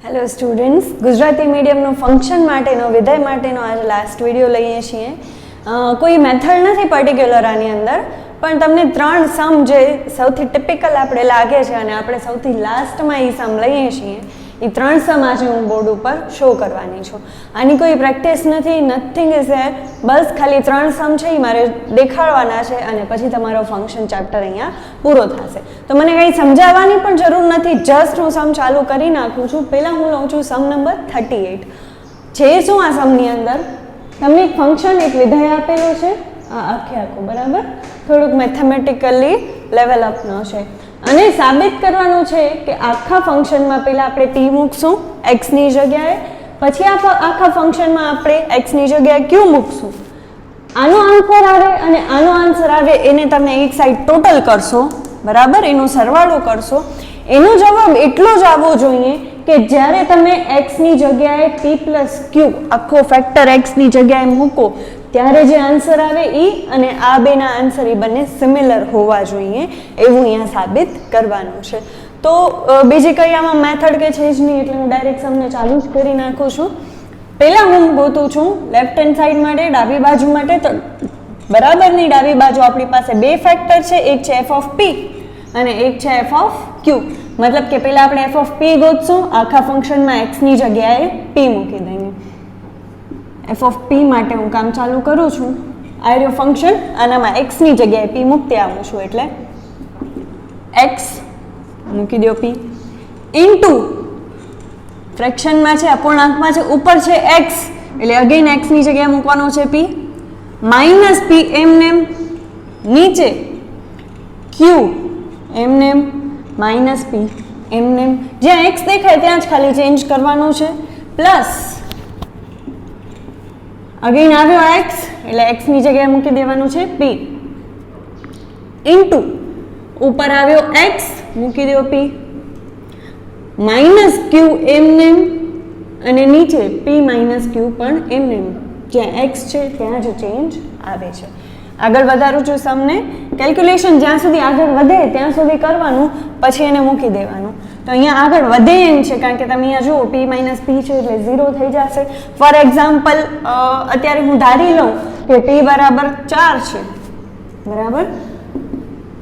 Hello students, Gujarati મીડિયમનો function માટેનો વિધેય માટેનો આજે લાસ્ટ વિડીયો લઈએ છીએ. કોઈ મેથડ નથી પર્ટિક્યુલર આની અંદર, પણ તમને ત્રણ સમ જે સૌથી ટિપિકલ આપણે લાગે છે અને આપણે સૌથી લાસ્ટમાં એ સમ લઈએ છીએ, એ ત્રણ સમ આજે હું બોર્ડ ઉપર શો કરવાની છું. આની કોઈ પ્રેક્ટિસ નથી, નથિંગ ઇઝ ધેર. બસ ખાલી ત્રણ સમ છે એ મારે દેખાડવાના છે અને પછી તમારો ફંક્શન ચેપ્ટર અહીંયા પૂરો થશે. તો મને કંઈ સમજાવવાની પણ જરૂર નથી, જસ્ટ હું સમ ચાલુ કરી નાખું છું. પહેલાં હું લઉં છું સમ નંબર 38. છે શું આ સમની અંદર? તમને એક ફંક્શન, એક વિધેય આપેલો છે, આખું બરાબર, થોડુંક મેથેમેટિકલી લેવલ અપનો છે અને સાબિત કરવાનું છે કે આખા ફંક્શનમાં પહેલાં આપણે p મૂકશું એક્સની જગ્યાએ, પછી આખા ફંક્શનમાં આપણે એક્સની જગ્યાએ ક્યુ મૂકશું. આનો આન્સર આવે અને આનો આન્સર આવે એને તમે એક સાઈડ ટોટલ કરશો, બરાબર, એનો સરવાળો કરશો. એનો જવાબ એટલો જ આવવો જોઈએ કે જ્યારે તમે એક્સની જગ્યાએ p પ્લસ ક્યુ આખો ફેક્ટર એક્સની જગ્યાએ મૂકો ત્યારે જે આન્સર આવે એ અને આ બેના આન્સર એ બંને સિમિલર હોવા જોઈએ, એવું અહીંયા સાબિત કરવાનું છે. તો બીજી કઈ આમાં મેથડ કે છે જ નહીં, એટલે હું ડાયરેક્ટ સમને ચાલુ જ કરી નાખું છું. પહેલાં હું ગોતું છું લેફ્ટ હેન્ડ સાઈડ માટે, ડાબી બાજુ માટે. તો બરાબરની ડાબી બાજુ આપણી પાસે બે ફેક્ટર છે, એક છે એફ ઓફ પી અને એક છે એફ ઓફ ક્યુ. મતલબ કે પહેલાં આપણે એફ ઓફ પી ગોતશું, આખા ફંક્શનમાં એક્સની જગ્યાએ પી મૂકી દઈએ. એફ ઓફ પી માટે હું કામ ચાલુ કરું છું. આ રહ્યો ફંક્શન, આનામાં એક્સની જગ્યાએ પી મૂકતી આવું છું, એટલે એક્સ મૂકી દો પી ઇન્ટુ ફ્રેક્શનમાં છે, અપૂર્ણાંકમાં છે, ઉપર છે એક્સ એટલે અગેન એક્સની જગ્યાએ મૂકવાનો છે પી, માઇનસ પી એમનેમ, નીચે ક્યુ એમનેમ, માઇનસ પી એમનેમ, જ્યાં એક્સ દેખાય ત્યાં જ ખાલી ચેન્જ કરવાનું છે, પ્લસ અગેન આવ્યો એક્સ એટલે એક્સની જગ્યાએ મૂકી દેવાનું છે પી, ઇન્ટુ ઉપર આવ્યો એક્સ મૂકી દો પી, માઇનસ ક્યુ એમનેમ અને નીચે પી માઇનસ ક્યુ પણ એમનેમ, જ્યાં એક્સ છે ત્યાં જ ચેન્જ આવે છે. આગળ વધારું છું સમને. કેલ્ક્યુલેશન જ્યાં સુધી આગળ વધે ત્યાં સુધી કરવાનું, પછી એને મૂકી દેવાનું. તો અહીંયા આગળ વધે એમ છે કારણ કે તમે અહીંયા જુઓ પી માઇનસ પી છે એટલે 0 થઈ જશે. ફોર એક્ઝામ્પલ અત્યારે હું ધારી લઉં કે પી બરાબર 4 છે, બરાબર,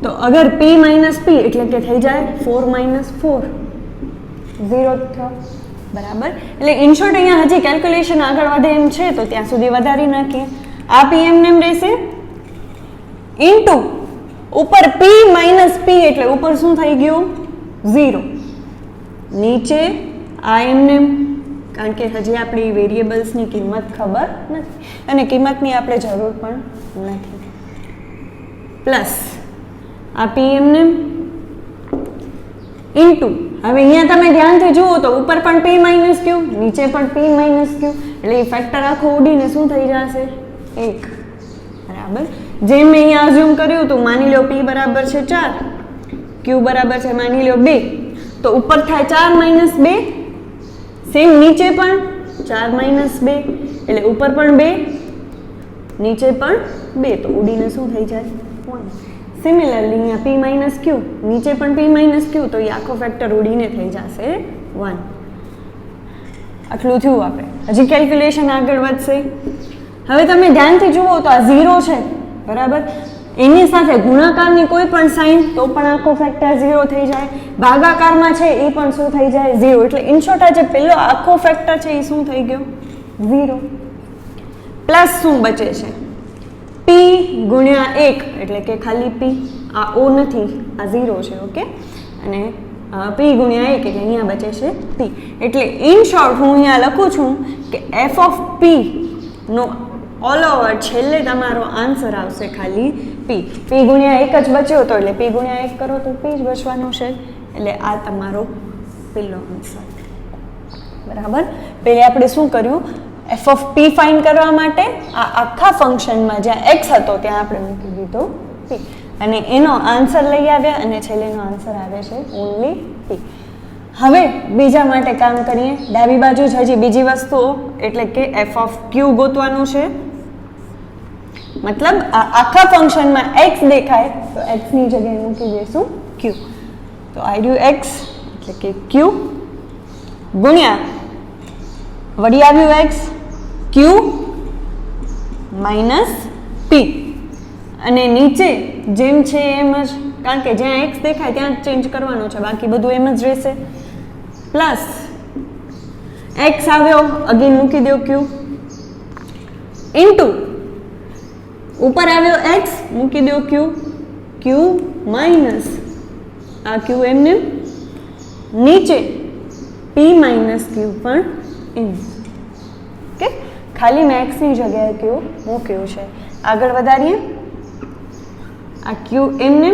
તો અગર પી માઇનસ પી એટલે કે થઈ જાય 4 માઇનસ 4, 0 થયો, બરાબર. એટલે ઇન શોર્ટ અહીંયા હજી કેલ્ક્યુલેશન આગળ વધે એમ છે તો ત્યાં સુધી વધારી નાખીએ. આ પી એમનેમ રહેશે ઇન્ટુ ઉપર પી માઇનસ પી એટલે ઉપર શું થઈ ગયું 0, નીચે આ એમનેમ, કારણ કે હજી આપણી વેરિયેબલ્સની કિંમત ખબર નથી અને કિંમતની આપણે જરૂર પણ નથી, પ્લસ આ પી એમનેમ ઇન્ટુ, હવે અહીંયા તમે ધ્યાનથી જુઓ તો ઉપર પણ પી માઇનસ ક્યુ, નીચે પણ પી માઇનસ ક્યુ, એટલે એ ફેક્ટર આખો ઉડીને શું થઈ જશે 1, બરાબર. જેમ મેં અહીંયા અઝ્યુમ કર્યું હતું, માની લો પી બરાબર છે 4, ક્યુ બરાબર છે માની લો 2, તો ઉપર થાય 4 માઇનસ 2, સેમ નીચે પણ 4 માઇનસ 2 એટલે ઉપર પણ 2, નીચે પણ 2, તો ઉડીને શું થઈ જાય 1. સિમિલરલી અહીંયા પી માઇનસ ક્યુ, નીચે પણ પી માઇનસ ક્યુ, તો એ આખો ફેક્ટર ઉડીને થઈ જશે 1. આટલું થયું. આપણે હજી કેલ્ક્યુલેશન આગળ વધશે. હવે તમે ધ્યાનથી જુઓ તો આ 0 છે, બરાબર, એની સાથે ગુણાકારની કોઈ પણ સાઇન તો પણ આખો ફેક્ટર 0 થઈ જાય, ભાગાકારમાં છે એ પણ શું થઈ જાય 0. એટલે ઇન શોર્ટ આ જે પહેલો આખો ફેક્ટર છે એ શું થઈ ગયો 0. પ્લસ શું બચે છે p ગુણ્યા 1 એટલે કે ખાલી p, આ o નથી, આ 0 છે, ઓકે, અને p ગુણ્યા 1 એટલે અહીંયા બચે છે p. એટલે ઇન શોર્ટ હું અહીંયા લખું છું કે f ઓફ p નો ઓલ ઓવર છેલ્લે તમારો આન્સર આવશે ખાલી p. p ગુણ્યા 1 જ બચ્યો હતો એટલે p ગુણ્યા 1 કરો તો p જ બચવાનું છે, એટલે આ તમારો પહેલો આન્સર, બરાબર. પહેલે આપણે શું કર્યું, એફ ઓફ પી ફાઇન્ડ કરવા માટે આ આખા ફંક્શનમાં જ્યાં એક્સ હતો ત્યાં આપણે મૂકી દીધો પી અને એનો આન્સર લઈ આવ્યા અને છેલ્લેનો આન્સર આવે છે ઓનલી પી. હવે બીજા માટે કામ કરીએ. ડાબી બાજુ જ હજી બીજી વસ્તુઓ, એટલે કે એફ ઓફ ક્યુ ગોતવાનું છે. મતલબ આ આખા ફંક્શનમાં એક્સ દેખાય તો એક્સની જગ્યાએ મૂકી દઈશું ક્યુ. તો આઈ રહ્યું એક્સ એટલે કે ક્યુ ગુણ્યા વળી આવ્યું x q માઇનસ p અને નીચે જેમ છે એમ જ, કારણ કે જ્યાં x દેખાય ત્યાં જ ચેન્જ કરવાનો છે, બાકી બધું એમ જ રહેશે. પ્લસ x આવ્યો, અગેન મૂકી દો q, ઇન્ટુ ઉપર આવ્યો x, મૂકી દો q, q માઇનસ આ q એમને, નીચે p માઇનસ q પણ એમ. ઓકે, ખાલી મેં x ની જગ્યાએ q મૂક્યું છે. આગળ વધારીએ. આ q એમને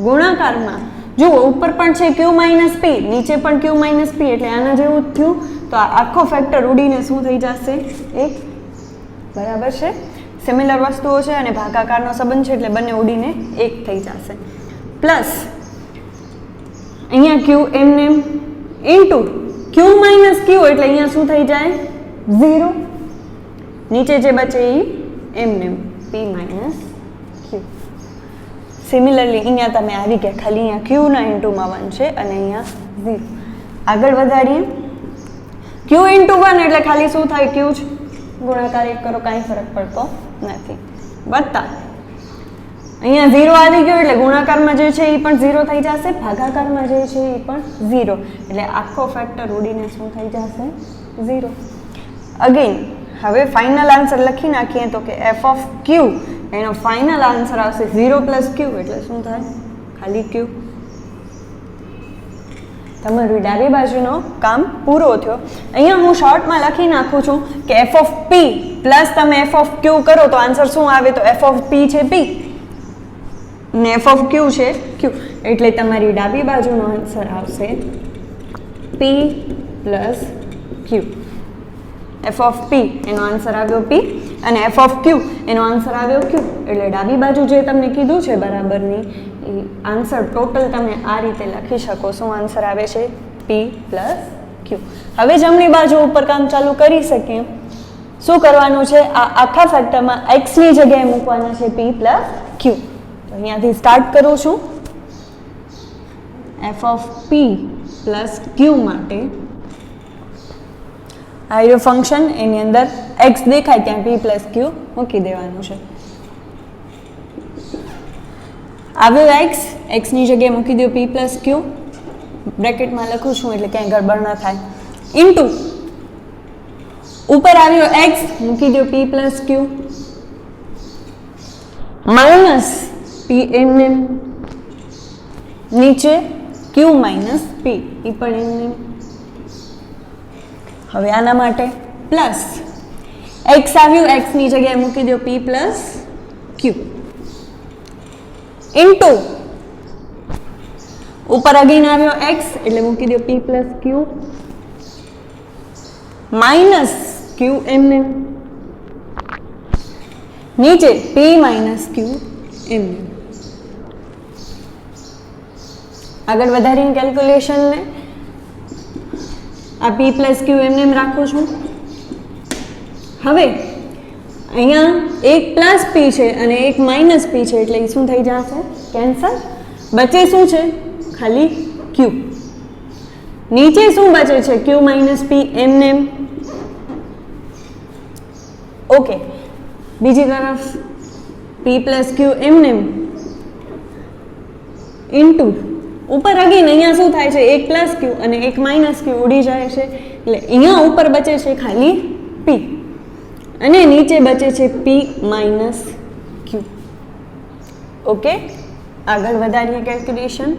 ગુણાકારમાં જુઓ, ઉપર પણ છે q માઇનસ p, નીચે પણ q માઇનસ p, એટલે આના જેવું જ થયું. તો આ આખો ફેક્ટર ઉડીને શું થઈ જશે? 1. બરાબર છે. સિમિલર વસ્તુઓ છે અને ભાગાકારનો સંબંધ છે એટલે બંને ઉડીને 1 થઈ જશે. પ્લસ અહીંયા q એમને ઇન્ટુ q માઇનસ q, એટલે અહીંયા શું થઈ જાય? 0. નીચે જે બચે એ એમને p માઇનસ q. સિમિલરલી અહીંયા તમે આવી ગયા, ખાલી અહીંયા q ના ઇન્ટુમાં 1 છે અને અહીંયા 0. આગળ વધારીએ. q ઇન્ટુ 1 એટલે ખાલી શું થાય? q જ ગુણાકાર 1 કરો, કાંઈ ફરક પડતો નથી. વત્તા અહીંયા 0 આવી ગયો એટલે ગુણાકારમાં જે છે એ પણ 0 થઈ જશે, ભાગાકારમાં જે છે એ પણ 0, એટલે આખો ફેક્ટર ઉડીને શું થઈ જશે? 0. અગેન હવે ફાઇનલ આન્સર લખી નાખીએ તો કે f ઓફ q, એનો ફાઇનલ આન્સર આવશે 0 પ્લસ q, એટલે શું થાય? ખાલી q. તમારું ડાબી બાજુનો કામ પૂરો થયો. અહીંયા હું શોર્ટમાં લખી નાખું છું કે f ઓફ p પ્લસ તમે f ઓફ q કરો તો આન્સર શું આવે? તો f ઓફ p છે p ને f ઓફ q છે q, એટલે તમારી ડાબી બાજુનો આન્સર આવશે p plus q. f of p એનો આન્સર આવ્યો p અને f ઓફ q એનો આન્સર આવ્યો q, એટલે ડાબી બાજુ જે તમને કીધું છે બરાબરની એ આન્સર ટોટલ તમે આ રીતે લખી શકો. શું આન્સર આવે છે? p plus q. હવે જમણી બાજુ ઉપર કામ ચાલુ કરી શકીએ. શું કરવાનું છે? આ આખા ફેક્ટરમાં x ની જગ્યાએ મૂકવાના છે p પ્લસ q. તો અહીંયાથી સ્ટાર્ટ કરું છું. f of p plus q માટે આ રહ્યું ફંક્શન, એની અંદર x દેખાય ત્યાં p પ્લસ q મૂકી દેવાનું છે. આવ્યો x, x ની જગ્યાએ મૂકી દો p પ્લસ q, બ્રેકેટમાં લખું છું એટલે ક્યાંય ગડબડ ન થાય. ઇન્ટુ ઉપર આવ્યો x, મૂકી દો p plus q, minus p એમને, નીચે q માઇનસ p, એ પણ એમને. હવે આના માટે પ્લસ x આવ્યું, x ની જગ્યાએ મૂકી દો p પ્લસ q, ઇન્ટુ ઉપર અગેન આવ્યો x એટલે મૂકી દો p plus q, minus q એમને, નીચે p માઇનસ q એમને. આગળ વધારીને કેલ્ક્યુલેશનને આ p પ્લસ q એમને એમ રાખું છું. હવે અહીંયા એક પ્લસ p છે અને એક માઇનસ p છે, એટલે એ શું થઈ જશે? કેન્સલ. બચે શું છે? ખાલી q. નીચે શું બચે છે? q માઇનસ p એમને એમ. ઓકે, બીજી તરફ p પ્લસ q એમને એમ ઇન્ટુ ઉપર અગેન અહીંયા શું થાય છે? એક પ્લસ q અને એક માઇનસ q ઉડી જાય છે, એટલે અહીંયા ઉપર બચે છે ખાલી p અને નીચે બચે છે p માઇનસ q. ઓકે, આગળ વધારીએ કેલ્ક્યુલેશન.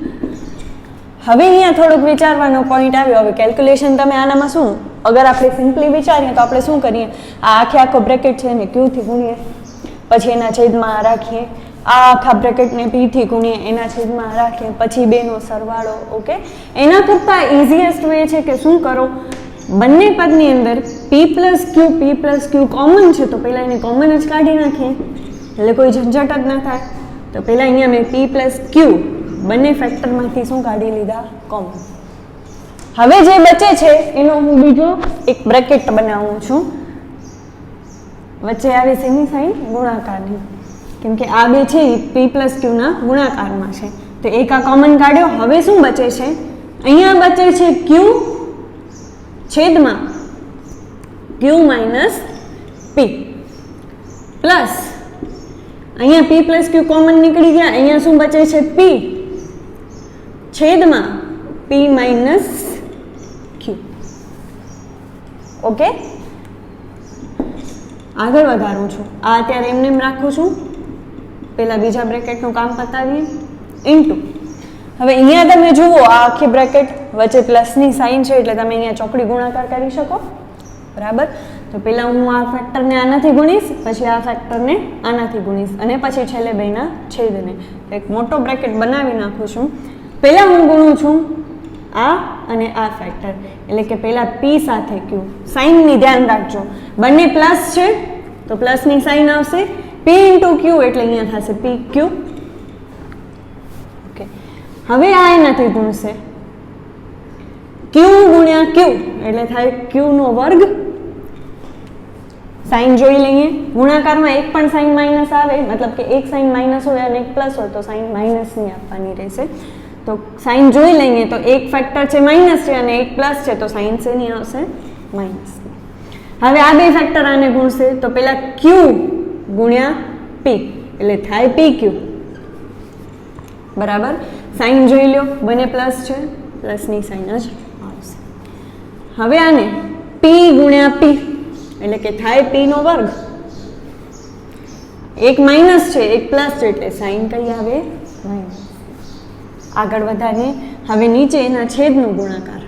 હવે અહીંયા થોડુંક વિચારવાનો પોઈન્ટ આવ્યો. હવે કેલ્ક્યુલેશન તમે આનામાં શું, અગર આપણે સિમ્પલી વિચારીએ તો આપણે શું કરીએ? આ આખો બ્રેકેટ છે ને q થી ગુણીએ, પછી એના છેદમાં રાખીએ, આ આખા બ્રેકેટને p થી ગુણીએ, એના છેદમાં રાખીએ, પછી બેનો સરવાળો. ઓકે, એના કરતાં ઇઝીએસ્ટ વે છે કે શું કરો? બંને પદની અંદર p પ્લસ q કોમન છે તો પહેલાં એને કોમન જ કાઢી નાખીએ, એટલે કોઈ ઝંઝટ જ ન થાય. તો પહેલાં અહીંયા મેં p પ્લસ q બંને ફેક્ટરમાંથી શું કાઢી લીધા? કોમન. હવે જે બચે છે એનો હું બીજો એક બ્રેકેટ બનાવું છું. વચ્ચે આવી શેની સાઈન? ગુણાકારની, કેમ કે આ બે છે એ p પ્લસ ક્યુના ગુણાકારમાં છે. તો એક આ કોમન કાઢ્યો. હવે શું બચે છે? અહીંયા બચે છે q છેદમાં q માઇનસ p પ્લસ અહીંયા p પ્લસ q કોમન નીકળી ગયા, અહીંયા શું બચે છે p છેદમાં p માઇનસ q. ઓકે, આગળ વધારું છું. આ અત્યારે એમને એમ રાખું છું, પહેલા બીજા બ્રેકેટનું કામ પતાવીએ. ઇન્ટુ હવે અહીંયા તમે જુઓ આ આખી બ્રેકેટ વચ્ચે પ્લસની સાઇન છે એટલે તમે અહીંયા ચોકડી ગુણાકાર કરી શકો. બરાબર, તો પહેલાં હું આ ફેક્ટરને આનાથી ગુણીશ, પછી આ ફેક્ટરને આનાથી ગુણીશ અને પછી છેલ્લે બેના છેદને એક મોટો બ્રેકેટ બનાવી નાખું છું. પહેલાં હું ગુણું છું આ અને આ ફેક્ટર, એટલે કે પહેલાં p સાથે q. સાઇનની ધ્યાન રાખજો, બંને પ્લસ છે તો પ્લસની સાઇન આવશે, p ઇન્ટુ q એટલે અહીંયા થશે pq. ઓકે, હવે આ એનાથી ગુણશે, q ગુણ્યા q એટલે થાય q નો વર્ગ. સાઇન જોઈ લઈએ, ગુણાકારમાં એક પણ સાઇન માઇનસ આવે, મતલબ કે એક સાઇન માઇનસ હોય અને એક પ્લસ હોય તો સાઇન માઇનસની આપવાની રહેશે. તો સાઇન જોઈ લઈએ તો એક ફેક્ટર છે માઇનસ છે અને એક પ્લસ છે, તો સાઇન શેની આવશે? માઇનસની. હવે આ બે ફેક્ટર આને ગુણશે તો પેલા q ગુણ્યા p એટલે થાય pq. બરાબર, સાઇન જોઈ લો, બંને પ્લસ છે, પ્લસની સાઇન જ આવશે. હવે આને p ગુણ્યા p એટલે કે થાય p નો વર્ગ. એક માઇનસ છે એક પ્લસ છે એટલે સાઇન કઈ આવે? માઇનસ. આગળ વધારીએ, હવે નીચે એના છેદનો ગુણાકાર.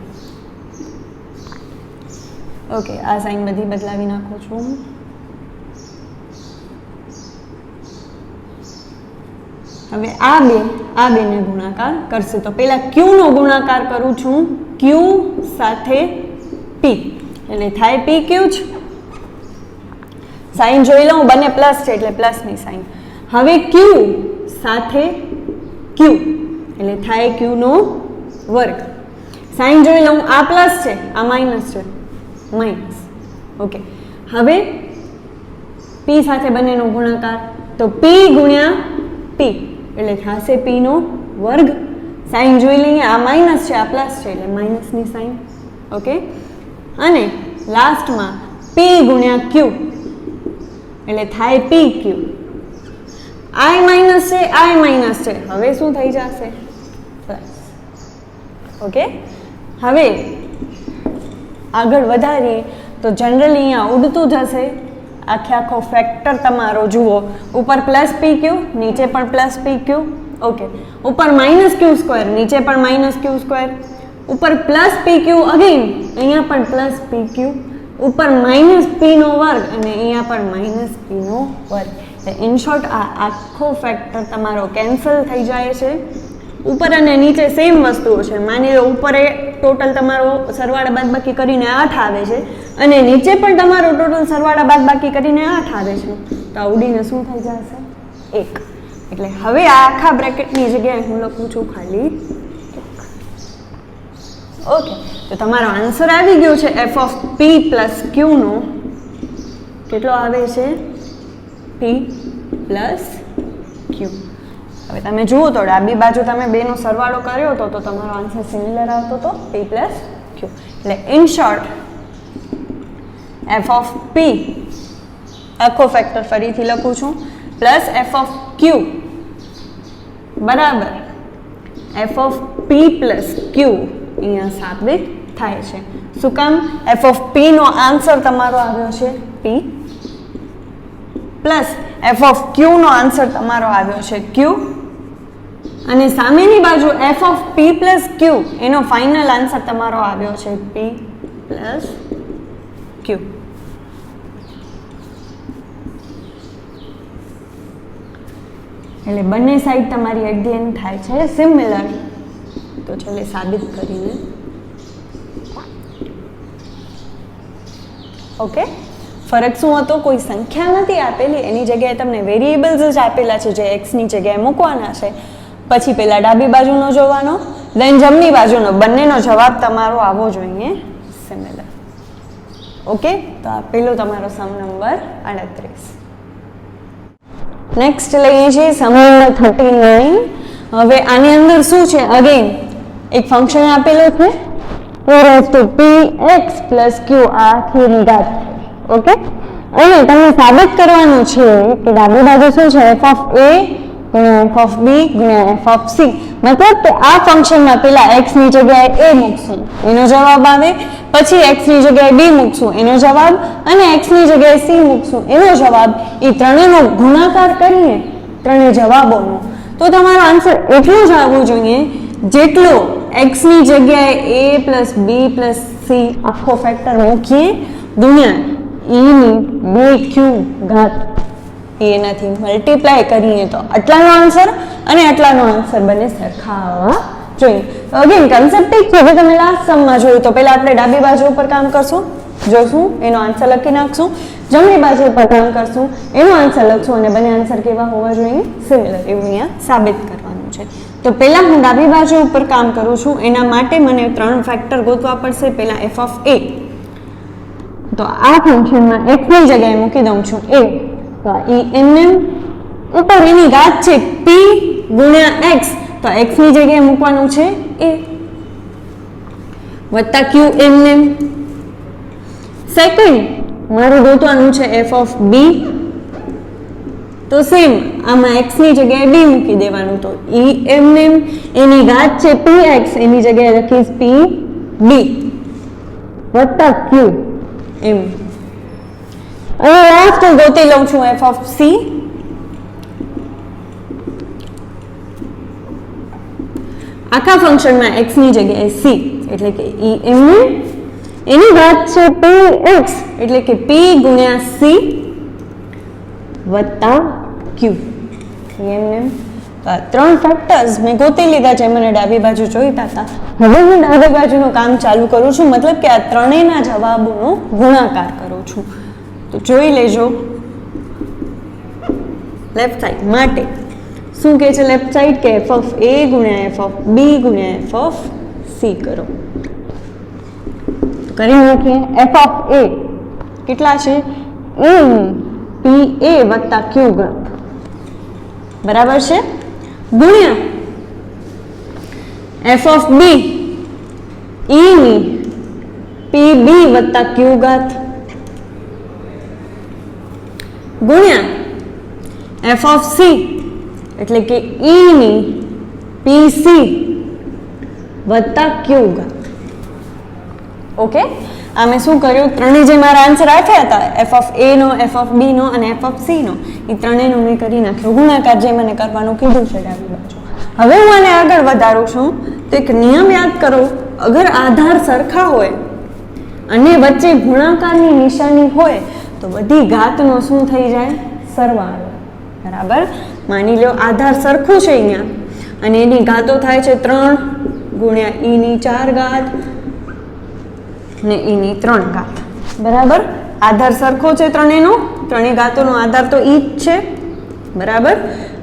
ઓકે, આ સાઇન બધી બદલાવી નાખું છું. હવે આ બેને ગુણાકાર કરશે તો પેલા q નો ગુણાકાર કરું છું q સાથે p એટલે થાય pq જ. સાઇન જોઈ લઉં, બંને પ્લસ છે એટલે પ્લસની સાઇન. હવે q સાથે q એટલે થાય q નો વર્ગ. સાઇન જોઈ લઉં, આ પ્લસ છે આ માઇનસ છે, માઇનસ. ઓકે, હવે p સાથે બંનેનો ગુણાકાર તો p ગુણ્યા p એટલે થશે p નો વર્ગ. સાઇન જોઈ લઈએ, આ માઇનસ છે આ પ્લસ છે એટલે માઇનસની સાઇન. ઓકે, અને લાસ્ટમાં p ગુણ્યા q એટલે થાય pq. i માઇનસ છે i માઇનસ છે, હવે શું થઈ જશે? પ્લસ. ઓકે, હવે આગળ વધારીએ તો જનરલી અહીંયા ઉડતું જશે. આખો ફેક્ટર તમારો જુઓ, ઉપર પ્લસ pq, નીચે પણ પ્લસ pq. ઓકે, ઉપર માઇનસ q સ્ક્વેર, નીચે પણ માઇનસ q સ્ક્વેર. ઉપર પ્લસ pq અગેન, અહીંયા પણ પ્લસ pq. ઉપર માઇનસ p નો વર્ગ અને અહીંયા પણ માઇનસ p નો વર્ગ. ઇન શોર્ટ આ આખો ફેક્ટર તમારો કેન્સલ થઈ જાય છે. ઉપર અને નીચે સેમ વસ્તુઓ છે. માની લો ઉપર એ ટોટલ તમારો સરવાળા બાદબાકી કરીને 8 આવે છે અને નીચે પણ તમારો ટોટલ સરવાળા બાદબાકી કરીને 8 આવે છે, તો આ ઉડીને શું થઈ જશે? 1. એટલે હવે આ આખા બ્રેકેટની જગ્યાએ હું લખું છું ખાલી 1. ઓકે, તો તમારો આન્સર આવી ગયો છે f of p plus q નો. કેટલો આવે છે? p plus q. હવે તમે જુઓ તો ડાબી બાજુ તમે બેનો સરવાળો કર્યો હતો તો તમારો આન્સર સિમિલર આવતો હતો p પ્લસ q. એટલે in short f of p આખો ફેક્ટર ફરીથી લખું છું પ્લસ f ઓફ q બરાબર f of p plus q અહીંયા સાબિત થાય છે. શું કામ? f ઓફ p નો આન્સર તમારો આવ્યો છે p plus f of q નો આન્સર તમારો આવ્યો છે q અને સામેની બાજુ f of p plus q એનો ફાઇનલ આન્સર તમારો આવ્યો છે p પ્લસ q. એટલે બંને સાઈડ તમારી એટ ધી એન્ડ થાય છે સિમિલર. તો ચાલે સાબિત કરીને. ઓકે, ફરક શું હતો? કોઈ સંખ્યા નથી આપેલી, એની જગ્યાએ તમને વેરિયેબલ્સ જ આપેલા છે જે x ની જગ્યાએ મૂકવાના છે. પછી પહેલા ડાબી બાજુનો જોવાનો, દેન જમણી બાજુનો, બંનેનો જવાબ તમારો આવવો જોઈએ સિમિલર. ઓકે, તો આ પેલો તમારો સમ નંબર 38. નેક્સ્ટ લઈએ છીએ સમ નંબર 39. હવે આની અંદર શું છે? અગેન એક ફંક્શન આપેલું છે a raised to px plus q આખીની ઘાત. ઓકે, અને તમને સાબિત કરવાનું છે કે ડાબી બાજુ શું છે f of a ગુણ્યા f of b ગુણ્યા f of c, મતલબ કે આ ફંક્શનમાં પહેલા x ની જગ્યાએ a મૂકશું એનો જવાબ આવે, પછી x ની જગ્યાએ b મૂકશું એનો જવાબ, અને x ની જગ્યાએ c મૂકશું એનો જવાબ. એ ત્રણેયનો ગુણાકાર કરીને ત્રણેય જવાબોનો, તો તમારો આન્સર એટલો જ આવવો જોઈએ જેટલો x ની જગ્યાએ a plus b plus c આખો ફેક્ટર મૂકીએ ગુણ્યા e ની 2q ઘાત, એનાથી મલ્ટીપ્લાય કરીએ તો આટલાનો આન્સર અને આટલાનો આન્સર બંને સરખા આવવા જોઈએ. અગેન કન્સેપ્ટ એક છે. હવે તમે લાસ્ટ સમમાં જોયું તો પહેલા આપણે ડાબી બાજુ ઉપર કામ કરશું, જોશું એનો આન્સર લખી નાખશું, જમણી બાજુ ઉપર કામ કરશું એનો આન્સર લખશું, અને બંને આન્સર કેવા હોવા જોઈએ? સિમિલર. એવું અહીંયા સાબિત કરવાનું છે. તો પહેલા હું ડાબી બાજુ ઉપર કામ કરું છું, એના માટે મને 3 ફેક્ટર ગોતવા પડશે. પહેલા f of a, તો આ ફંક્શનમાં x ની જગ્યાએ મૂકી દઉં છું a, તો એમને ઉપર એની ઘાત છે p ગુણ્યા x, તો x ની જગ્યાએ મૂકવાનું છે a વત્તા q એમને. સેકન્ડ મારું ગોતવાનું છે f of b, તો સેમ આમાં x ની જગ્યાએ b મૂકી દેવાનું, તો e એમને એની ઘાત છે px, એની જગ્યાએ લખીશ p b વત્તા q એમ. અને લાસ્ટ હું ગોતી લઉં છું f of c, આખા ફંક્શનમાં x ની જગ્યાએ c એટલે કે e એમને એની ઘાત છે px એટલે કે p ગુણ્યા c વત્તા q એમને. ત્રણ ફેક્ટર્સ મેં ગોતી લીધા છે, મને ડાબી બાજુ જોઈતા હતા. હવે હું ડાબી બાજુનું કામ ચાલુ કરું છું, મતલબ કે આ ત્રણેયના જવાબોનો ગુણાકાર કરું છું. તો જોઈ લેજો લેફ્ટ સાઈડ માટે શું કહે છે લેફ્ટ સાઈડ, કે f of a ગુણ્યા f of b ગુણ્યા f of c કરો. કરી નાખીએ. f of a કેટલા છે? a pa વત્તા q ઘાત, બરાબર છે, ગુણ્યા f of b e ની pb વત્તા q ઘાત, ગુણ્યા f of c એટલે કે e ની pc વત્તા q ઘાત. ઓકે, આ મેં શું કર્યું? ત્રણેય જે મારા આન્સર આપ્યા હતા f of a no, f of b નો અને f of c નો, એ ત્રણેયનો મેં કરી નાખ્યો ગુણાકાર, જે મને કરવાનું કીધું છે ડાબી બાજુ. હવે હું આને આગળ વધારું છું તો એક નિયમ યાદ કરો, અગર આધાર સરખા હોય અને વચ્ચે ગુણાકારની નિશાની હોય તો બધી ઘાતનો શું થઈ જાય? સરવાળો. બરાબર. માની લો આધાર સરખું છે અહીંયા અને એની ઘાતો થાય છે 3 ગુણ્યા e ની 4 ઘાત ને e ની 3 ઘાત. બરાબર. આધાર સરખો છે ત્રણેયનો, ત્રણેય ઘાતોનો આધાર તો e જ છે. બરાબર.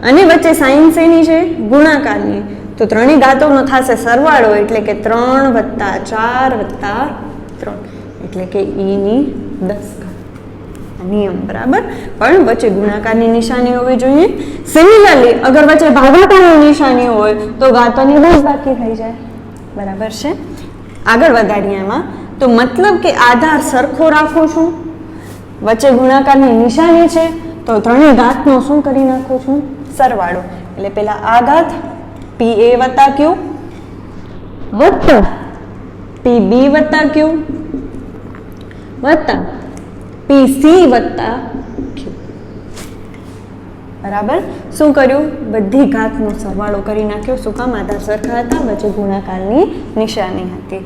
અને વચ્ચે સાઇન શેની છે? ગુણાકારની. તો ત્રણેય ઘાતોનો થશે સરવાળો, એટલે કે 3 વત્તા 4 વત્તા 3 એટલે કે e ની 10 ઘાત. નિયમ. બરાબર. પણ વચ્ચે ગુણાકારની નિશાની હોવી જોઈએ. સિમિલરલી અગર વચ્ચે ભાગાકારની નિશાની હોય તો ઘાતોની બાદબાકી થઈ જાય. બરાબર છે. આગળ વધારીએ એમાં, તો મતલબ કે આધાર સરખો રાખું છું, વચ્ચે ગુણાકારની નિશાની છે, તો ત્રણેય ઘાતનો શું કરી નાખું છું? સરવાળો. એટલે પેલા આ ઘાત pa વત્તા q વત્તા pb વત્તા q વત્તા pc વત્તા q. બરાબર. શું કર્યું? બધી ઘાતનો સરવાળો કરી નાખ્યો. શું કામ? આધાર સરખા હતા, વચ્ચે ગુણાકારની નિશાની હતી.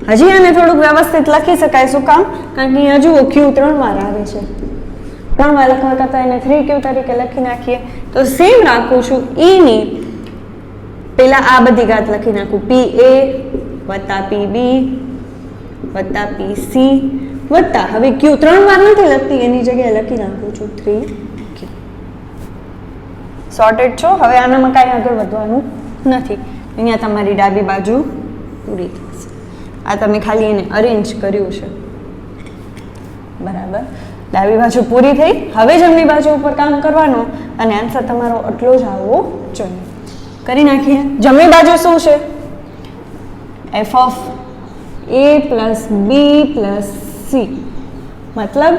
હજી આને થોડુંક વ્યવસ્થિત લખી શકાય. શું કામ? કારણ કે અહીંયા જુઓ q 3 વાર આવે છે, 3 વાર લખવા કરતા એને 3q તરીકે લખી નાખીએ. તો સેમ રાખું છું. e ની પેલા આ બધી ઘાત લખી નાખું, pa વત્તા pb વત્તા pc વત્તા, હવે q 3 વાર નથી લખતી, એની જગ્યાએ લખી નાખું છું 3q. સોર્ટેડ છો? હવે આનામાં કાંઈ આગળ વધવાનું નથી. અહીંયા તમારી ડાબી બાજુ પૂરી થશે. આ તમે ખાલી એને અરેન્જ કર્યું છે. બરાબર. ડાબી બાજુ પૂરી થઈ. હવે જમણી બાજુ ઉપર કામ કરવાનું અને આન્સર તમારો આટલો જ આવવો જોઈએ. કરી નાખીએ. જમણી બાજુ શું છે? f of a plus B plus C, મતલબ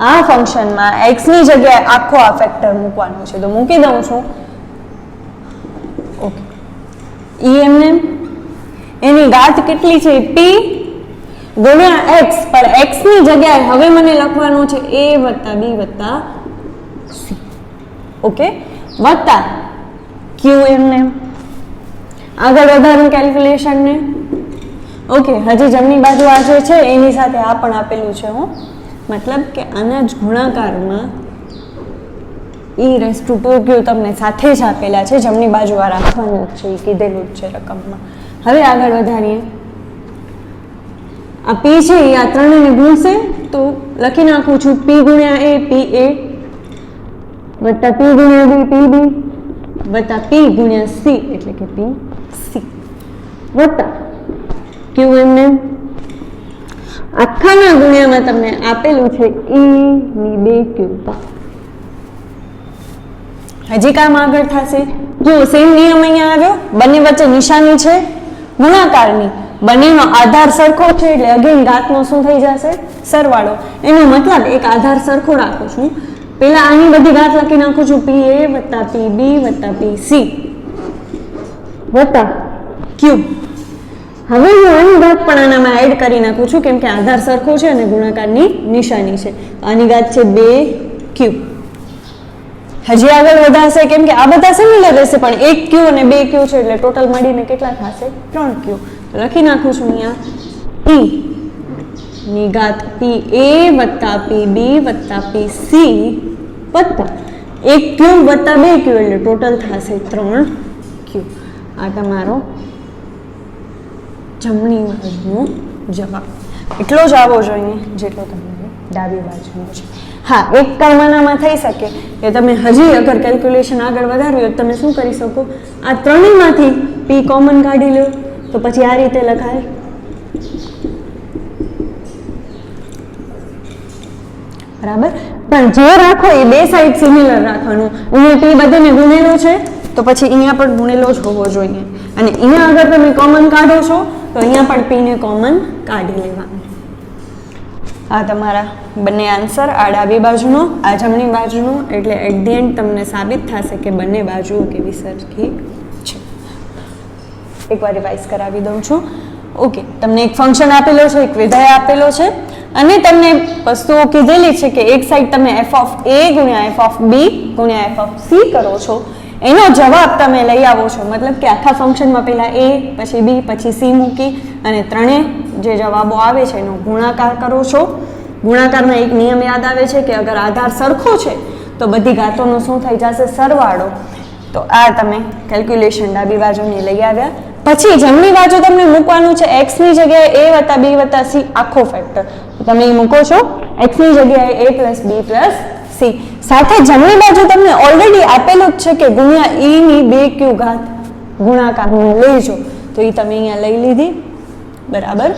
આ ફંક્શનમાં x ની જગ્યાએ આખો આ ફેક્ટર મૂકવાનો છે, તો મૂકી દઉં છું. ઓકે, એમને એની ઘાત કેટલી છે p ગુણ્યા x, પણ x ની જગ્યાએ હવે મને લખવાનું છે a વત્તા b વત્તા c. ઓકે, વત્તા q એમને આગળ વધારું કેલ્ક્યુલેશન ને. ઓકે, હજી જમણી બાજુ આ જે છે એની સાથે આ પણ આપેલું છે, મતલબ કે આના જ ગુણાકારમાં e⁻²q તમને સાથે જ આપેલા છે, જમણી બાજુ આ રાખવાનું જ છે, એ કીધેલું જ છે રકમમાં. હવે આગળ વધારીએ. આ p છે એ આ ત્રણેયને ગુણશે, તો લખી નાખું છું p ગુણ્યા a pa વત્તા p ગુણ્યા b pb વત્તા p ગુણ્યા c એટલે કે pc વત્તા q એમને આખાના ગુણ્યામાં તમને આપેલું છે e ની 2q. હજી કામ આગળ થશે. જો સેમ નિયમ અહીંયા આવ્યો, બંને વચ્ચે નિશાની છે ગુણાકારની, બંનેનો આધાર સરખો છે એટલે અગેન ઘાતનો શું થઈ જશે? સરવાળો. એનો મતલબ એક આધાર સરખો રાખું છું, પેલા આની બધી ઘાત લખી નાખું છું pa વત્તા pb વત્તા pc વત્તા q. હવે હું આની ઘાત પણ આનામાં એડ કરી નાખું છું, કેમ કે આધાર સરખો છે અને ગુણાકારની નિશાની છે. આની ઘાત છે 2q. હજી આગળ વધારશે કેમ કે આ બધા સિમિલર રહેશે, પણ 1q અને 2q છે એટલે ટોટલ મળીને કેટલા થશે? 3q. તો લખી નાખું છું અહીંયા p ની ઘાત pa વત્તા pb વત્તા pc વત્તા 1q વત્તા 2q એટલે ટોટલ થશે 3q. આ તમારો જમણી બાજુનો જવાબ એટલો જ આવવો જોઈએ જેટલો તમારે ડાબી બાજુનો છે. હા, એક કર્મનામાં થઈ શકે કે તમે હજી અગર કેલ્ક્યુલેશન આગળ વધારવું હોય તો તમે શું કરી શકો, આ ત્રણેયમાંથી p કોમન કાઢી લો, તો પછી આ રીતે લખાય. બરાબર, પણ જે રાખો એ બે સાઈડ સિમિલર રાખવાનું. અહીંયા p બધાને ગુણેલો છે તો પછી અહીંયા પણ ગુણેલો જ હોવો જોઈએ, અને અહીંયા અગર તમે કોમન કાઢો છો તો અહીંયા પણ p ને કોમન કાઢી લેવાનું. આ તમારા બંને આન્સર, આ ડાબી બાજુનો, આ જમણી બાજુનો, એટલે એટ ધી એન્ડ તમને સાબિત થશે કે બંને બાજુઓ કેવી સરખી છે. એકવાર રિવાઇઝ કરાવી દઉં છું. ઓકે, તમને એક ફંક્શન આપેલો છે, એક વિધેય આપેલો છે, અને તમને વસ્તુઓ કીધેલી છે કે એક સાઈડ તમે f ઓફ a ગુણ્યા f ઓફ b ગુણ્યા f ઓફ c કરો છો, એનો જવાબ તમે લઈ આવો છો. મતલબ કે આખા ફંક્શનમાં પહેલા a પછી b પછી c મૂકી અને ત્રણે જે જવાબો આવે છે એનો ગુણાકાર કરો છો. ગુણાકારમાં એક નિયમ યાદ આવે છે કે અગર આધાર સરખો છે તો બધી ઘાતોનો શું થઈ જશે? સરવાળો. તો આ તમે કેલ્ક્યુલેશન ડાબી બાજુની લઈ આવ્યા. પછી જમણી બાજુ તમને મૂકવાનું છે x ની જગ્યાએ a વત્તા b વત્તા c આખો ફેક્ટર, તમે એ મૂકો છો x ની જગ્યાએ a plus b plus c. સાથે જમણી બાજુ તમને ઓલરેડી આપેલું જ છે કે ગુણ્યા e ની 2q ઘાત ગુણાકારમાં લેજો, તો એ તમે અહીંયા લઈ લીધી. બરાબર,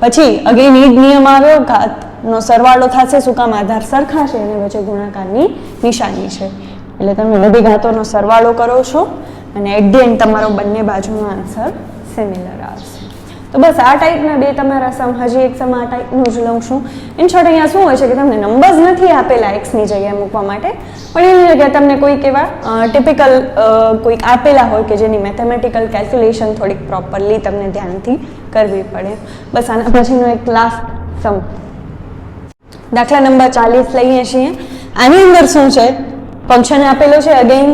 પછી અગેન એ જ નિયમ આવ્યો, ઘાતનો સરવાળો થશે, શું કામ? આધાર સરખા છે અને વચ્ચે ગુણાકારની નિશાની છે, એટલે તમે બધી ઘાતોનો સરવાળો કરો છો અને એટ ધી એન્ડ તમારો બંને બાજુનો આન્સર સિમિલર આવશે. તો બસ આ ટાઈપના બે તમારા સમ, હજી એક સમ આ ટાઈપનું જ લઉં છું. ઇન શોર્ટ અહીંયા શું હોય છે કે તમને નંબર્સ નથી આપેલા એક્સની જગ્યાએ મૂકવા માટે, પણ એની જગ્યાએ તમને કોઈક એવા ટિપિકલ કોઈક આપેલા હોય કે જેની મેથેમેટિકલ કેલ્ક્યુલેશન થોડીક પ્રોપરલી તમને ધ્યાનથી કરવી પડે. બસ આના પછીનો એક લાસ્ટ સમ, દાખલા નંબર 40 લઈએ છીએ. આની અંદર શું છે? ફંક્શન આપેલો છે. અગેન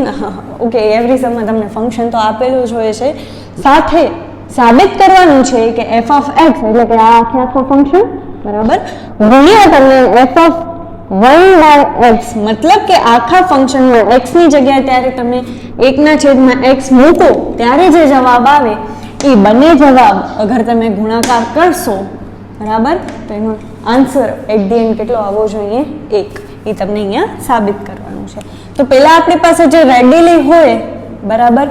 ઓકે, એવરી સમમાં તમને ફંક્શન તો આપેલું જ હોય છે, સાથે સાબિત કરવાનું છે કે f ઓફ x એટલે કે આ આખો ફંક્શન બરાબર ગુણ્યા તમને f ઓફ 1/x, મતલબ કે આખા ફંક્શનમાં x ની જગ્યાએ ત્યારે તમે 1/x મૂકો ત્યારે જે જવાબ આવે એ બંને જવાબ અગર તમે ગુણાકાર કરશો બરાબર, તો એનો આન્સર એટ ધી એન્ડ કેટલો આવવો જોઈએ? 1. એ તમને અહીંયા સાબિત કરવાનું છે. તો પહેલા આપણી પાસે જે રેડીલી હોય બરાબર,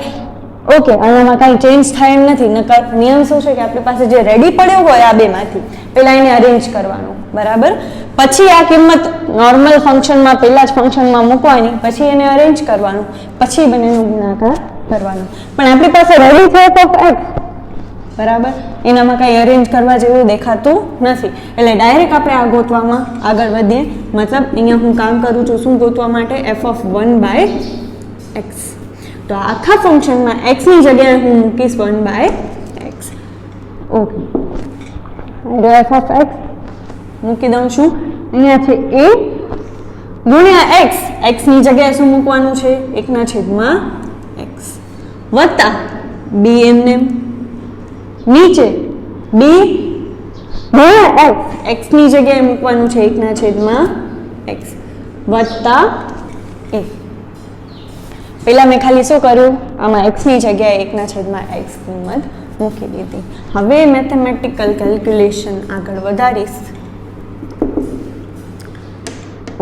ઓકે, આનામાં કાંઈ ચેન્જ થાય એમ નથી, નકર નિયમ શું છે કે આપણી પાસે જે રેડી પડ્યો હોય આ બેમાંથી પહેલા એને અરેન્જ કરવાનું બરાબર, પછી આ કિંમત નોર્મલ ફંક્શનમાં પહેલા જ ફંક્શનમાં મૂકવાની, પછી એને અરેન્જ કરવાનું, પછી બંનેનો ગુણાકાર કરવાનો. પણ આપણી પાસે રેડી છે f ઓફ x બરાબર, એનામાં કાંઈ અરેન્જ કરવા જેવું દેખાતું નથી. એટલે ડાયરેક્ટ આપણે આ ગોતવામાં આગળ વધીએ. મતલબ અહીંયા હું કામ કરું છું શું ગોતવા માટે, f(1/x). તો આખા ફંક્શનમાં એક્સની જગ્યાએ હું મૂકીશ 1/x. ઓકે, f(x) મૂકી દઉં છું. અહીંયા છે a ગુણ્યા x. એક્સની જગ્યાએ શું મૂકવાનું છે, 1/x વત્તા b એમને નીચે b ગુણ્યા x. એક્સની જગ્યાએ મૂકવાનું છે 1/x વત્તા a. પહેલા મેં ખાલી શું કર્યું, આમાં એક્સની જગ્યાએ 1/x કિંમત મૂકી દીધી. હવે મેથેમેટિકલ કેલ્ક્યુલેશન આગળ વધારીશ.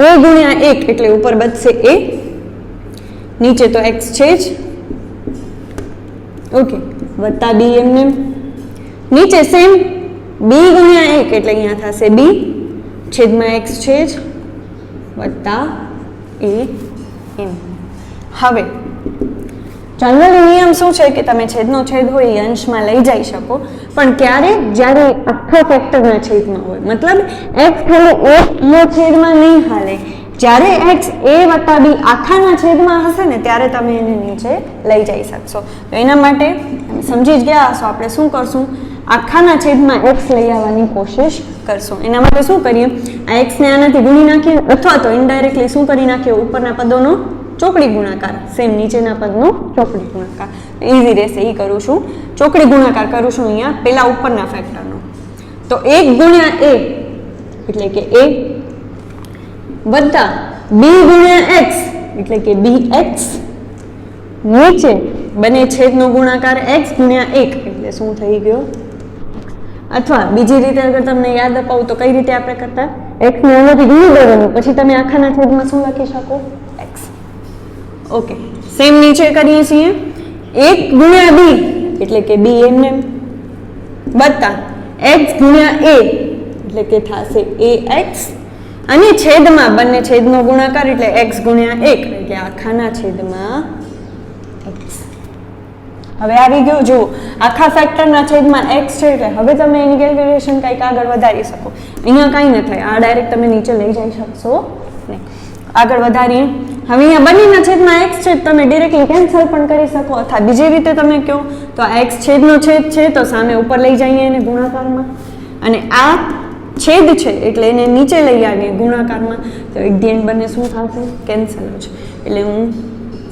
a ગુણ્યા 1 એટલે ઉપર બચશે a, નીચે તો x છે જ. ઓકે, વત્તા b એમને નીચે સેમ b ગુણ્યા 1 એટલે અહીંયા થશે b છેદમાં x છે જ વત્તા a એમ. હવે જનરલી નિયમ શું છે કે તમે છેદનો છેદ હોય એ અંશમાં લઈ જઈ શકો, પણ ક્યારે, જ્યારે આખા ફેક્ટરના છેદમાં હોય. મતલબ x ખાલી a છેદમાં નહીં હાલે, જ્યારે x a વત્તા b આખાના છેદમાં હશે ને ત્યારે તમે એને નીચે લઈ જઈ શકશો. તો એના માટે સમજી જ ગયા હશો, આપણે શું કરશું, આખાના છેદમાં x લઈ આવવાની કોશિશ કરશું. એના માટે શું કરીએ, આ x ને આનાથી ગુણી નાખીએ, અથવા તો ઇનડાયરેક્ટલી શું કરી નાખીએ, ઉપરના પદોનો ચોકડી ગુણાકાર, સેમ નીચેના પદનો ચોકડી ગુણાકાર. ઇઝી રહેશે, એ કરું છું. ચોકડી ગુણાકાર કરું છું અહીંયા પેલા ઉપરના ફેક્ટરનો. તો 1 ગુણ્યા a એટલે કે a વત્તા b ગુણ્યા x એટલે કે bx નીચે બને છેદનો ગુણાકાર x ગુણ્યા 1 એટલે શું થઈ ગયો. અથવા બીજી રીતે અગર તમને યાદ અપાવું તો કઈ રીતે આપણે કરતા, x ને આનાથી ગુણી દેવાનું, પછી તમે આખાના છેદમાં શું લખી શકો, x. ઓકે, સેમ નીચે કરીએ છીએ 1 ગુણ્યા b એટલે કે b એમને વત્તા x ગુણ્યા a એટલે કે થશે ax અને છેદમાં બંને છેદનો ગુણાકાર એટલે x ગુણ્યા 1 એટલે આખાના છેદમાં x. હવે આવી ગયું, જુઓ આખા ફેક્ટરના છેદમાં x છે એટલે હવે તમે એની કેલ્ક્યુલેશન કંઈક આગળ વધારી શકો. અહીંયા કાંઈ ન થાય, આ ડાયરેક્ટ તમે નીચે લઈ જઈ શકશો નહીં. આગળ વધારીએ. હવે અહીંયા બંનેના છેદમાં x છે, તમે ડિરેક્ટલી કેન્સલ પણ કરી શકો, અથવા બીજી રીતે તમે કહો તો આ x છેદનો છેદ છે તો સામે ઉપર લઈ જઈએ એને ગુણાકારમાં, અને આ છેદ છે એટલે એને નીચે લઈ આવીએ ગુણાકારમાં. તો એક ધી એન્ડ બંને શું થશે, કેન્સલ જ. એટલે હું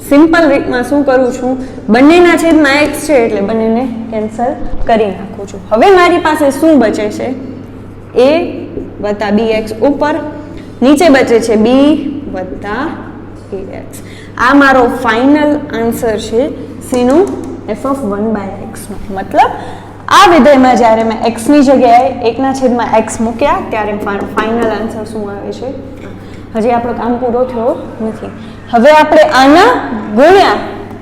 સિમ્પલ રીતમાં શું કરું છું, બંનેના છેદમાં x છે એટલે બંનેને કેન્સલ કરી નાખું છું. હવે મારી પાસે શું બચે છે, a વત્તા bx ઉપર, નીચે બચે છે b વત્તા ax. આ મારો ફાઇનલ આન્સર છે શેનો, f(1/x) નો. મતલબ આ વિધેયમાં જ્યારે મેં x ની જગ્યાએ 1/x મૂક્યા ત્યારે ફાઇનલ આન્સર શું આવે છે. હજી આપણો કામ પૂરો થયો નથી. હવે આપણે આના ગુણ્યા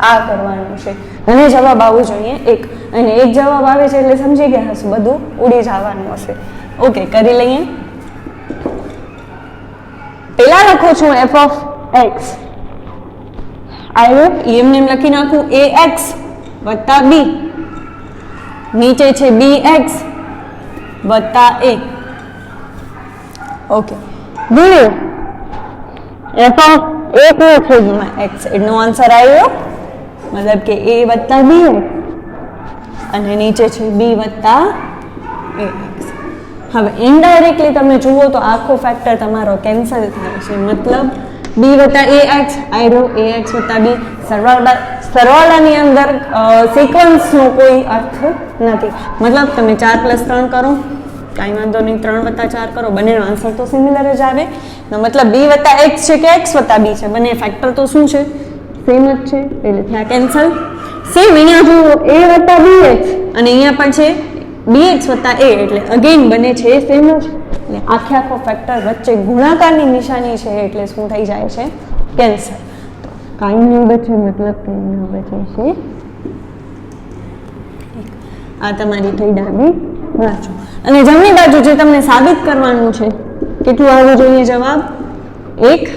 આ કરવાનું છે અને જવાબ આવવો જોઈએ 1, અને 1 જવાબ આવે છે એટલે સમજી ગયા હશે બધું ઉડી જવાનું હશે. ઓકે, કરી લઈએ. પેલા લખું છું f(x), આવ્યો એમને એમ લખી નાખું ax વત્તા b, નીચે છે bx વત્તા a. ઓકે, ગુણ્યું f(1/x) એનો આન્સર આવ્યો, મતલબ કે a વત્તા bx અને નીચે છે b વત્તા ax. હવે ઇનડાયરેક્ટલી તમે જુઓ તો આખો ફેક્ટર તમારો કેન્સલ થાય છે, મતલબ b વત્તા ax આવ્યો, ax વત્તા b. સરવાળાની અંદર સિક્વન્સનો કોઈ અર્થ નથી. મતલબ તમે 4+3 કરો, કાંઈ વાંધો નહીં, 3+4 કરો, બંનેનો આન્સર તો સિમિલર જ આવે. મતલબ b વત્તા x છે કે x વત્તા b છે, બંને ફેક્ટર તો શું છે, સેમ જ છે, એટલે ત્યાં કેન્સલ. સેમ અહીંયા જુઓ a વત્તા bx અને અહીંયા પણ છે bx વત્તા a, એટલે અગેન બને છે સેમ જ. એટલે આખો ફેક્ટર વચ્ચે ગુણાકારની નિશાની છે એટલે શું થઈ જાય છે, કેન્સલ. કાંઈ નહીં બચે, મતલબ કંઈ ન બચે છે. આ તમારી થઈ ડાબી બાજુ, અને જમણી બાજુ જે તમને સાબિત કરવાનું છે, કેટલું આવવું જોઈએ જવાબ, 1.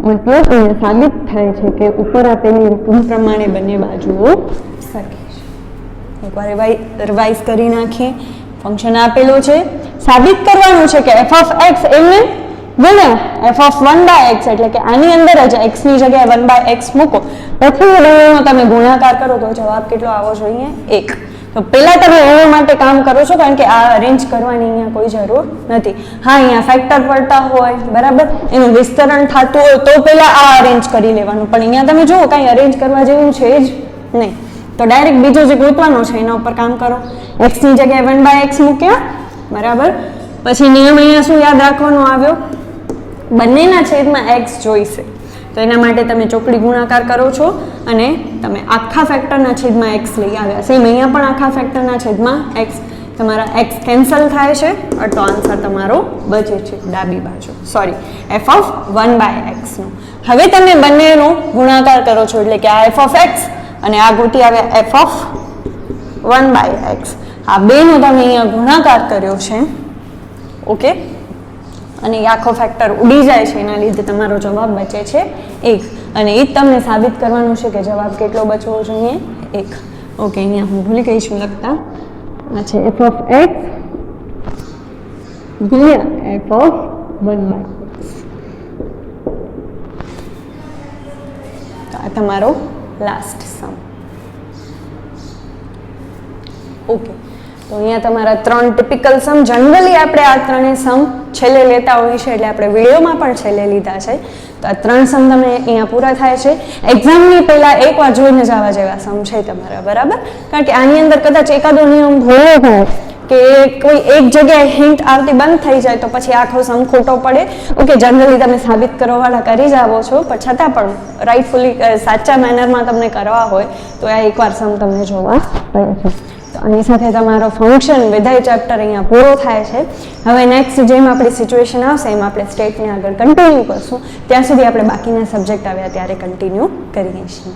મતલબ અહીંયા સાબિત થાય છે કે ઉપર આપેલી રકમ પ્રમાણે બંને બાજુઓ સરખી છે. એકવાર રિવાઇઝ કરી નાખીએ. ફંક્શન આપેલું છે, સાબિત કરવાનું છે કે એફ ઓફ એક્સ એમને ગુણ્યા એફ ઓફ 1/x, એટલે કે આની અંદર જ x ની જગ્યાએ 1/x મૂકો, પછી તમે ગુણાકાર કરો તો જવાબ કેટલો આવવો જોઈએ? 1. તો પહેલા તમે એના માટે કામ કરો છો, કારણ કે આ અરેન્જ કરવાની અહીંયા કોઈ જરૂર નથી. હા, અહીંયા ફેક્ટર પડતા હોય, બરાબર, એનું વિસ્તરણ થતું હોય તો પહેલા આ અરેન્જ કરી લેવાનું, પણ અહીંયા તમે જુઓ કાંઈ અરેન્જ કરવા જેવું છે જ નહીં. તો ડાયરેક્ટ બીજો જે ગોતવાનો છે એના ઉપર કામ કરો. x ની જગ્યાએ 1/x મૂક્યા, બરાબર. પછી નિયમ અહીંયા શું યાદ રાખવાનો આવ્યો? બંનેના છેદમાં x જોઈશે, તો એના માટે તમે ચોકડી ગુણાકાર કરો છો અને તમે આખા ફેક્ટરના છેદમાં x લઈ આવ્યા. સેમ અહીંયા પણ આખા ફેક્ટરના છેદમાં x, તમારા x કેન્સલ થાય છે, તો આન્સર તમારો બચે છે ડાબી બાજુ, સોરી f ઓફ 1/x નો. હવે તમે બંનેનો ગુણાકાર કરો છો, એટલે કે આ f ઓફ x અને આ ગોતી આવ્યા f ઓફ 1/x. આ બેનો તમે અહીંયા ગુણાકાર કર્યો છે, ઓકે, અને એ આખો ફેક્ટર ઉડી જાય છે, એના લીધે તમારો જવાબ બચે છે 1. અને એ જ તમને સાબિત કરવાનું છે કે જવાબ કેટલો બચવો જોઈએ? 1. ઓકે, અહીંયા હું ભૂલી ગઈ છું લખતા. આ છે f ઓફ x ગુણ્યા f ઓફ 1/x. તો આ તમારો લાસ્ટ સમ. ઓકે, તો અહીંયા તમારા 3 ટિપિકલ સમ. જનરલી આપણે આ ત્રણેય સમ છેલ્લે લેતા હોઈએ છીએ, એટલે આપણે વિડીયોમાં પણ છેલ્લે લીધા છે. તો આ 3 સમ તમે અહીંયા પૂરા થાય છે. એક્ઝામની પહેલાં એકવાર જોઈને જવા જેવા સમ છે તમારા, બરાબર, કારણ કે આની અંદર કદાચ એકાદો નિયમ હોય હોય કે કોઈ એક જગ્યાએ હિન્ટ આવતી બંધ થઈ જાય તો પછી આખો સમ ખોટો પડે. ઓકે, જનરલી તમે સાબિત કરવાવાળા કરી જ આવો છો, પણ છતાં પણ રાઇટફુલી સાચા મેનરમાં તમને કરવા હોય તો આ એકવાર સમ તમને જોવા પડે છે. તો આની સાથે તમારો ફંક્શન વિધાય ચેપ્ટર અહીંયા પૂરો થાય છે. હવે નેક્સ્ટ જેમ આપણી સિચ્યુએશન આવશે એમ આપણે સ્ટેટને આગળ કન્ટિન્યુ કરશું. ત્યાં સુધી આપણે બાકીના સબ્જેક્ટ આવ્યા ત્યારે કન્ટિન્યુ કરીએ છીએ.